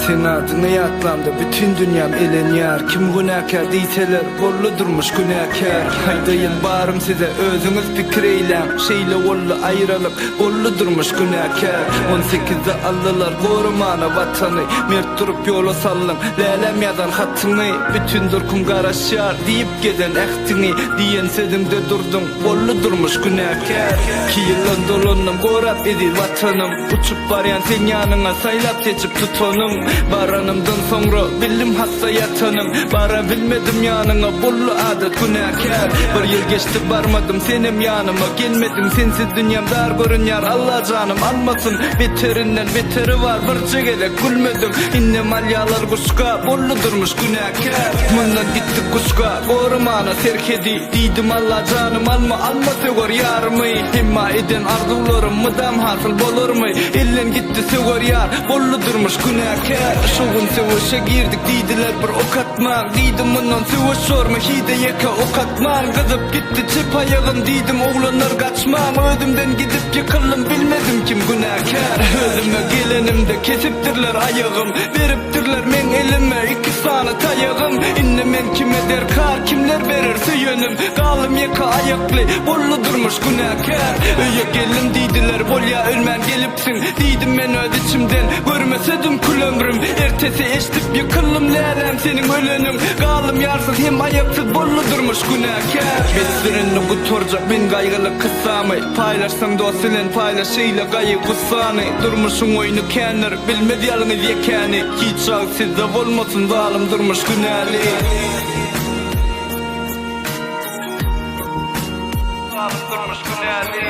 Sen adına yatlandı bütün dünyam elen yar. Kim günahkar deyseler bollu durmuş günahkar. Haydayın barım size özünüz fikir eylem. Şeyle ollu ayrılık bollu durmuş günahkar. 18'de aldılar korumana vatanı. Mert durup yola sallın lelem yazan hatını. Bütün durkum garaşar deyip geden ehtini. Diyen sedimde durdum bollu durmuş günahkar. 2 yılın dolunum korap edil vatanım. Uçup barayan sen yanına saylap seçip tutonum. Baranımdan sonra bildim hasta yatanım. Bara bilmedim yanına bollu adet günahkar. Bir yıl geçti barmadım senim yanıma gelmedim. Sensiz dünyam dar görünýär Allah canım almasın. Beterinden beteri var bir çegelek gülmedim. İnnem alyalar kuşka bollu durmuş günahkar. Bundan gittik kuşka korumana terkedi. Diydim Allah canım alma sögör yarımı. Himma eden arzularım mıdam hasıl bolur mu? Ellen gitti sögör yar bollu durmuş günahkar. Şoğun sevişe girdik deydiler bir ok atman. Deydim bundan seviş sorma hide yeka ok atman. Kızıp gitti çip ayağım deydim oğlanlar kaçmam. Ödümden gidip yıkıldım bilmedim kim günahkar. Özüme gelenimde kesiptirler ayağım. Veriptirler men elime 2 sana tayağım. İnne men kime der kar kimler verirse yönüm. Kalım yeka ayaklı bollu durmuş günahkar. Öye gelin deydiler bol ya ölmen gelipsin. Deydim men öd içimden görmesedim kül ömrüm. Ertesi eştip yıkıldım lelem senin ölünüm. Kalım yarsız hem ayaksız bollu durmuş günahkar. Beslerini kuturca ben kaygılı kısamı. Paylaşsan dostuyla paylaşıyla gayı kusanı. Durmuşun oyunu kendir bilmedi yalınız yekani. Hiç ağ sizde olmasın dalım durmuş günahlı. Dalım durmuş günahlı.